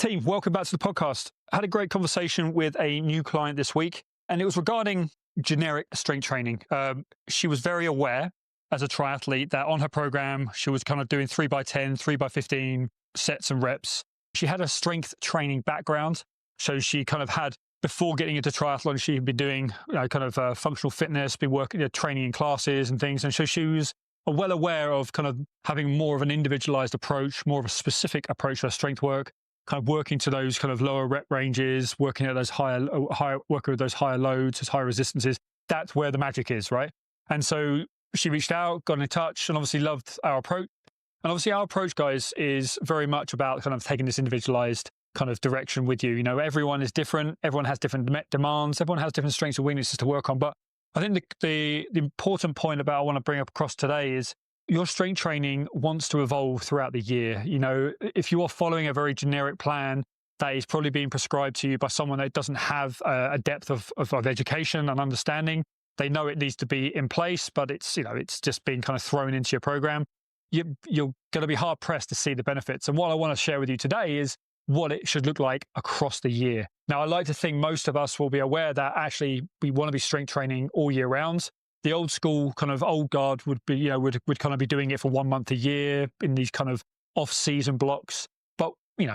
Team, welcome back to the podcast. I had a great conversation with a new client this week, and it was regarding generic strength training. She was very aware as a triathlete that on her program, she was kind of doing 3x10, 3x15 sets and reps. She had a strength training background. So she kind of had, before getting into triathlon, she had been doing functional fitness, been working, training in classes and things. And so she was well aware of kind of having more of an individualized approach, more of a specific approach to her strength work, kind of working to those kind of lower rep ranges, working at those working with those higher loads, those higher resistances. That's where the magic is, right? And so she reached out, got in touch, and obviously loved our approach. And obviously our approach, guys, is very much about kind of taking this individualized kind of direction with you. You know, everyone is different. Everyone has different demands. Everyone has different strengths and weaknesses to work on. But I think the important point about I want to bring up across today is your strength training wants to evolve throughout the year. You know, if you are following a very generic plan that is probably being prescribed to you by someone that doesn't have a depth of education and understanding, they know it needs to be in place, but it's just being kind of thrown into your program. You're going to be hard pressed to see the benefits. And what I want to share with you today is what it should look like across the year. Now, I like to think most of us will be aware that actually we want to be strength training all year round. The old school kind of old guard would be, would kind of be doing it for 1 month a year in these kind of off-season blocks. But,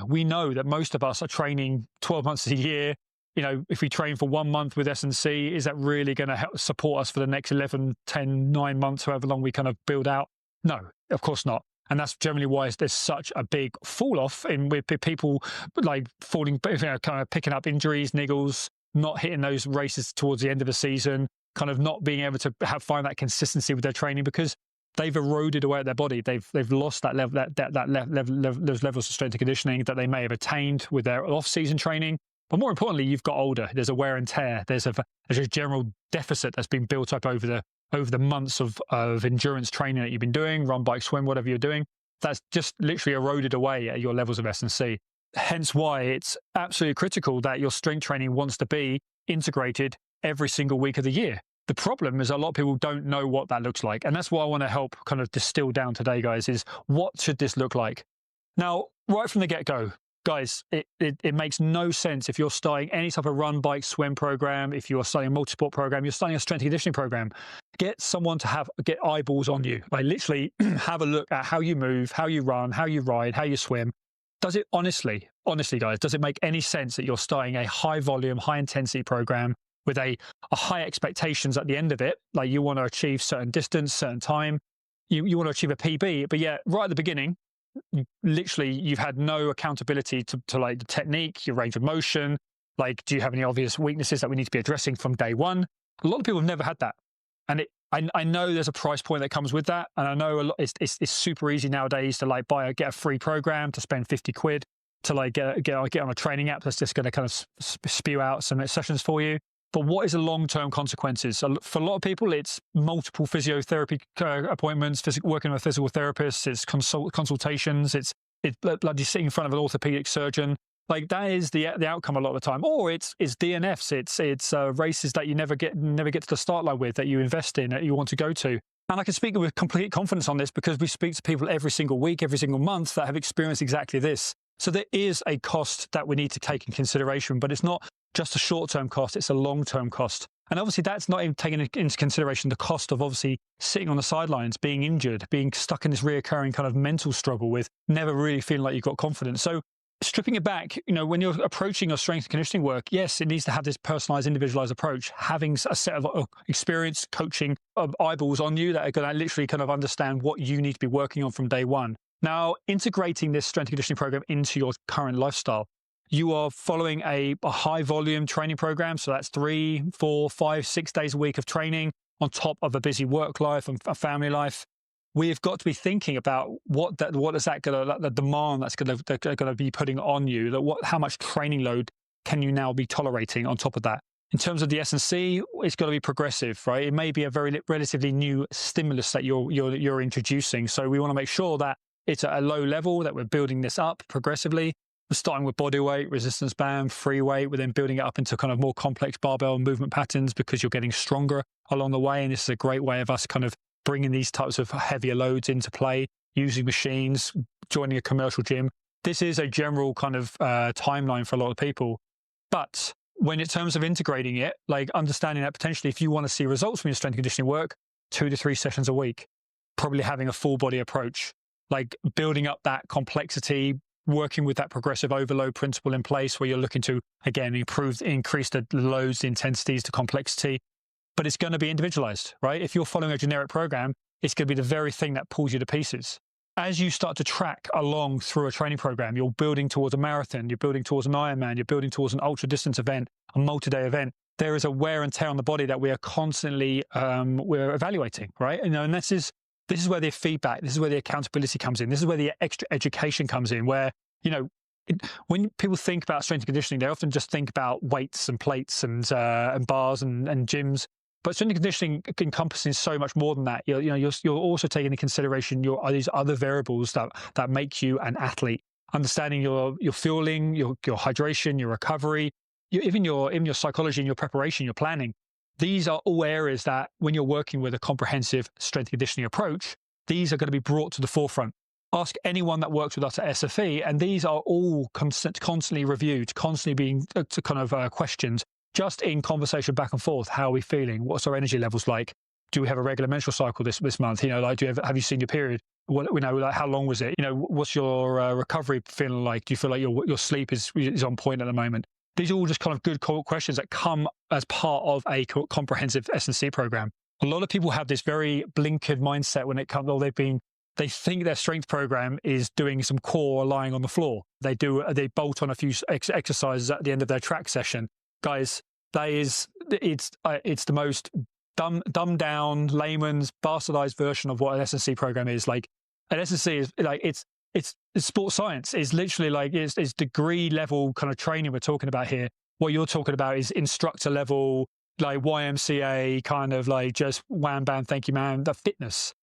we know that most of us are training 12 months a year. If we train for 1 month with S&C, is that really going to help support us for the next 11, 10, 9 months, however long we kind of build out? No, of course not. And that's generally why there's such a big fall off with people like falling, kind of picking up injuries, niggles, not hitting those races towards the end of the season, kind of not being able to find that consistency with their training because they've eroded away at their body. They've lost that level, those levels of strength and conditioning that they may have attained with their off-season training. But more importantly, you've got older. There's a wear and tear. There's a general deficit that's been built up over the months of endurance training that you've been doing, run, bike, swim, whatever you're doing. That's just literally eroded away at your levels of S&C. Hence why it's absolutely critical that your strength training wants to be integrated every single week of the year. The problem is a lot of people don't know what that looks like. And that's what I want to help kind of distill down today, guys, is what should this look like? Now, right from the get-go, guys, it makes no sense if you're starting any type of run, bike, swim program, if you're starting a multi-sport program, you're starting a strength and conditioning program, get someone to get eyeballs on you. Like literally have a look at how you move, how you run, how you ride, how you swim. Does it honestly, guys, does it make any sense that you're starting a high volume, high intensity program with a high expectations at the end of it? Like you want to achieve certain distance, certain time, you want to achieve a PB, but yet right at the beginning, you've had no accountability to like the technique, your range of motion. Like, do you have any obvious weaknesses that we need to be addressing from day one? A lot of people have never had that. And I know there's a price point that comes with that. And I know it's super easy nowadays to like get a free program, to spend 50 quid, to like get on a training app that's just going to kind of spew out some sessions for you. But what is the long-term consequences? So for a lot of people, it's multiple physiotherapy appointments, working with a physical therapist, it's consultations, it's bloody sitting in front of an orthopedic surgeon. Like that is the outcome a lot of the time. Or it's DNFs, it's races that you never get to the start line with, that you invest in, that you want to go to. And I can speak with complete confidence on this because we speak to people every single week, every single month that have experienced exactly this. So there is a cost that we need to take in consideration, but it's not just a short-term cost, it's a long-term cost. And obviously that's not even taking into consideration the cost of obviously sitting on the sidelines, being injured, being stuck in this reoccurring kind of mental struggle with never really feeling like you've got confidence. So stripping it back, when you're approaching your strength and conditioning work, yes, it needs to have this personalized, individualized approach, having a set of experienced coaching eyeballs on you that are going to literally kind of understand what you need to be working on from day one. Now, integrating this strength and conditioning program into your current lifestyle, you are following a high volume training program. So that's 3, 4, 5, 6 days a week of training on top of a busy work life and a family life. We've got to be thinking about what is that going to, the demand that's going to be putting on you, how much training load can you now be tolerating on top of that? In terms of the S&C, it's got to be progressive, right? It may be a very relatively new stimulus that you're introducing. So we want to make sure that it's at a low level, that we're building this up progressively. We're starting with body weight, resistance band, free weight. We're then building it up into kind of more complex barbell movement patterns because you're getting stronger along the way. And this is a great way of us kind of bringing these types of heavier loads into play, using machines, joining a commercial gym. this is a general kind of timeline for a lot of people. But when in terms of integrating it, like understanding that potentially if you want to see results from your strength and conditioning work, 2 to 3 sessions a week, probably having a full body approach, like building up that complexity, working with that progressive overload principle in place where you're looking to, again, increase the loads, the intensities, the complexity, but it's going to be individualized, right? If you're following a generic program, it's going to be the very thing that pulls you to pieces. As you start to track along through a training program, you're building towards a marathon, you're building towards an Ironman, you're building towards an ultra distance event, a multi-day event. There is a wear and tear on the body that we are constantly we're evaluating, right? And this is where the feedback, this is where the accountability comes in. This is where the extra education comes in, where, when people think about strength and conditioning, they often just think about weights and plates and bars and gyms. But strength and conditioning encompasses so much more than that. You're also taking into consideration these other variables that make you an athlete. Understanding your fueling, your hydration, your recovery, even your psychology and your preparation, your planning. These are all areas that when you're working with a comprehensive strength and conditioning approach, these are going to be brought to the forefront. Ask anyone that works with us at SFE, and these are all constantly reviewed, constantly being questioned. Just in conversation back and forth, how are we feeling? What's our energy levels like? Do we have a regular menstrual cycle this month? Have you seen your period? How long was it? What's your recovery feeling like? Do you feel like your sleep is on point at the moment? These are all just kind of good questions that come as part of a comprehensive S&C program. A lot of people have this very blinkered mindset when it comes, they think their strength program is doing some core or lying on the floor. They bolt on a few exercises at the end of their track session. Guys, it's the most dumbed down, layman's bastardized version of what an S&C program is. Like, an S&C is like, it's sports science. It's literally like, it's degree level kind of training we're talking about here. What you're talking about is instructor level, like YMCA kind of like just wham bam, thank you man, the fitness.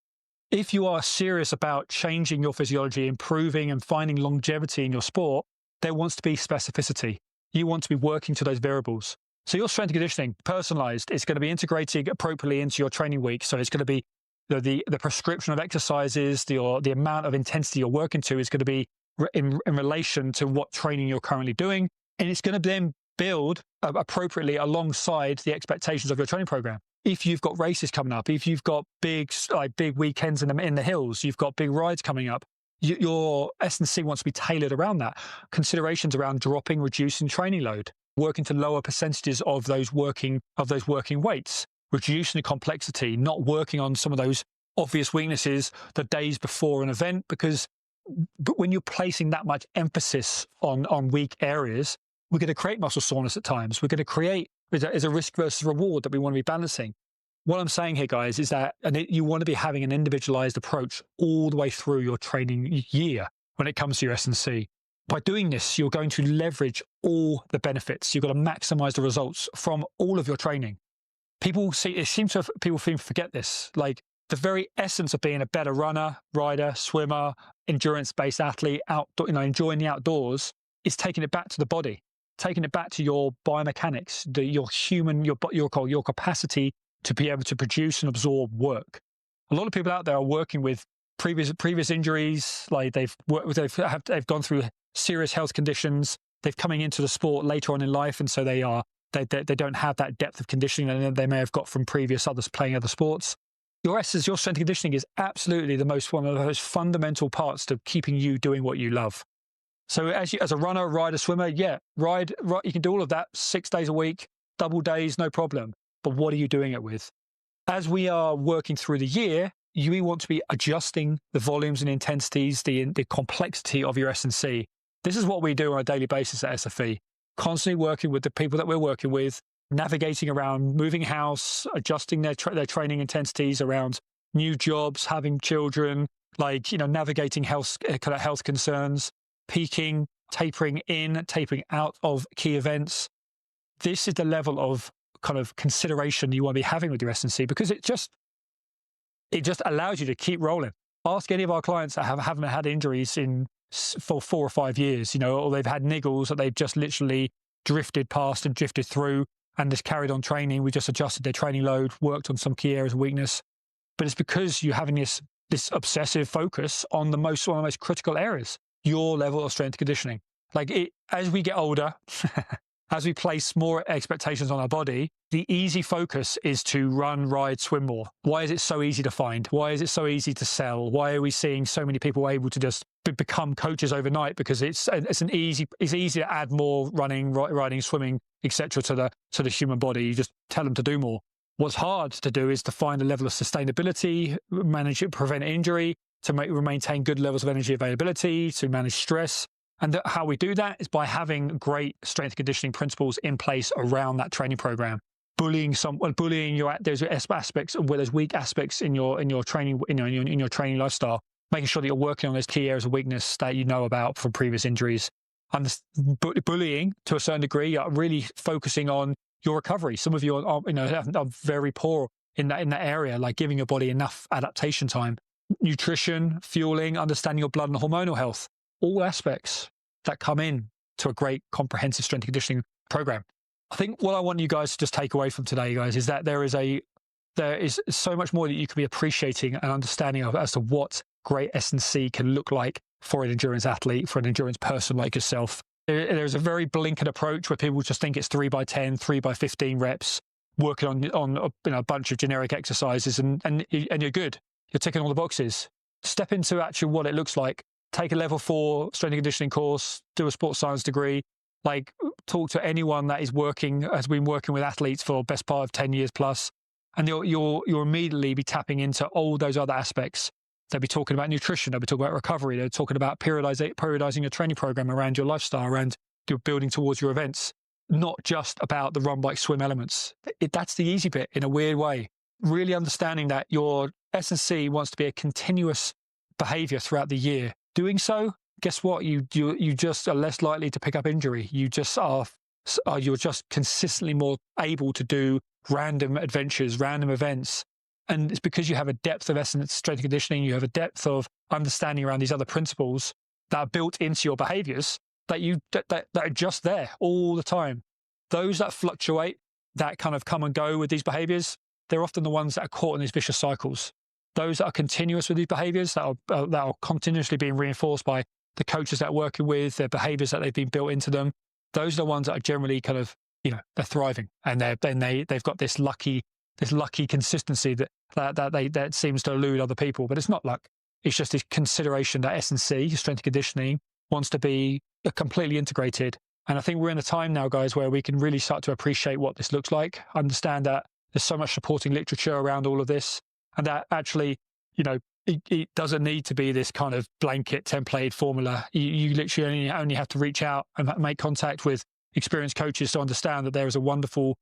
If you are serious about changing your physiology, improving and finding longevity in your sport, there wants to be specificity. You want to be working to those variables. So your strength and conditioning, personalized, it's going to be integrated appropriately into your training week. So it's going to be the prescription of exercises, the amount of intensity you're working to is going to be in relation to what training you're currently doing. And it's going to then build appropriately alongside the expectations of your training program. If you've got races coming up, if you've got big weekends in the hills, you've got big rides coming up, your S&C wants to be tailored around that. Considerations around dropping, reducing training load, working to lower percentages of those working weights, reducing the complexity, not working on some of those obvious weaknesses the days before an event, because when you're placing that much emphasis on weak areas, we're going to create muscle soreness at times. We're going to create, there's a risk versus reward that we want to be balancing. What I'm saying here, guys, is that you want to be having an individualized approach all the way through your training year when it comes to your S&C. By doing this, you're going to leverage all the benefits. You've got to maximize the results from all of your training. People seem to forget this. Like, the very essence of being a better runner, rider, swimmer, endurance-based athlete, enjoying the outdoors, is taking it back to the body, taking it back to your biomechanics, your capacity to be able to produce and absorb work. A lot of people out there are working with previous injuries, like they've gone through serious health conditions. They've coming into the sport later on in life, and so they don't have that depth of conditioning that they may have got from previous others playing other sports. Your strength and conditioning is absolutely one of the most fundamental parts to keeping you doing what you love. So as a runner, rider, swimmer, ride, you can do all of that 6 days a week, double days, no problem. But what are you doing it with? As we are working through the year, you want to be adjusting the volumes and intensities, the complexity of your S&C. This is what we do on a daily basis at SFE, constantly working with the people that we're working with, navigating around moving house, adjusting their training intensities around new jobs, having children, navigating health concerns, peaking, tapering in, tapering out of key events. This is the level of kind of consideration you want to be having with your S&C, because it just allows you to keep rolling. Ask any of our clients that haven't had injuries for 4 or 5 years, or they've had niggles that they've just literally drifted past and drifted through and just carried on training. We just adjusted their training load, worked on some key areas of weakness. But it's because you're having this obsessive focus on one of the most critical areas. your level of strength and conditioning. As we get older, as we place more expectations on our body, the easy focus is to run, ride, swim more. Why is it so easy to find? Why is it so easy to sell? Why are we seeing so many people able to just become coaches overnight? Because it's easy to add more running, riding, swimming, etc. to the human body. You just tell them to do more. What's hard to do is to find a level of sustainability, manage it, prevent injury, to maintain good levels of energy availability, to manage stress. And how we do that is by having great strength and conditioning principles in place around that training program. Bullying there's aspects where there's weak aspects in your training, in your training lifestyle. Making sure that you're working on those key areas of weakness that you know about from previous injuries. And bullying to a certain degree, really focusing on your recovery. Some of you are very poor in that area, like giving your body enough adaptation time. Nutrition, fueling, understanding your blood and hormonal health. All aspects that come in to a great comprehensive strength and conditioning program. I think what I want you guys to just take away from today, guys, is that there is so much more that you can be appreciating and understanding of as to what great S&C can look like for an endurance athlete, for an endurance person like yourself. There's a very blinkered approach where people just think it's 3x10, 3x15 reps, working on a bunch of generic exercises, and you're good. You're ticking all the boxes. Step into actually what it looks like. Take a level 4 strength and conditioning course, do a sports science degree, talk to anyone that has been working with athletes for the best part of 10 years plus, and you'll immediately be tapping into all those other aspects. They'll be talking about nutrition, they'll be talking about recovery, they're talking about periodizing your training program around your lifestyle, around your building towards your events, not just about the run, bike, swim elements. That's the easy bit in a weird way. Really understanding that your S&C wants to be a continuous behavior throughout the year. Doing so, guess what? You just are less likely to pick up injury. You're just consistently more able to do random adventures, random events. And it's because you have a depth of strength and conditioning, you have a depth of understanding around these other principles that are built into your behaviors that are just there all the time. Those that fluctuate, that kind of come and go with these behaviors, they're often the ones that are caught in these vicious cycles. Those that are continuous with these behaviors, that are continuously being reinforced by the coaches that are working with, their behaviors that they've been built into them, those are the ones that are generally kind of, they're thriving, and they've got this lucky consistency that seems to elude other people. But it's not luck. It's just this consideration that S&C, strength and conditioning, wants to be completely integrated. And I think we're in a time now, guys, where we can really start to appreciate what this looks like, understand that there's so much supporting literature around all of this, and that actually, it doesn't need to be this kind of blanket template formula. You literally only have to reach out and make contact with experienced coaches to understand that there is a wonderful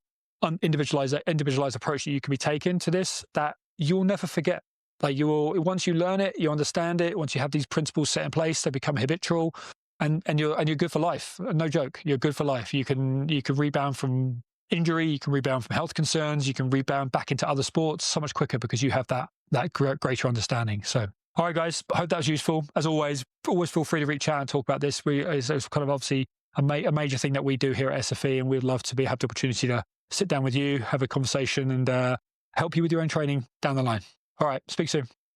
individualized approach that you can be taken to this that you'll never forget. Once you learn it, you understand it. Once you have these principles set in place, they become habitual, and you're good for life. No joke, you're good for life. You can rebound from injury, you can rebound from health concerns, you can rebound back into other sports so much quicker because you have that greater understanding. So, all right, guys, I hope that was useful. As always feel free to reach out and talk about this. It's kind of obviously a major thing that we do here at SFE, and we'd love to have the opportunity to sit down with you, have a conversation, and help you with your own training down the line. All right, speak soon.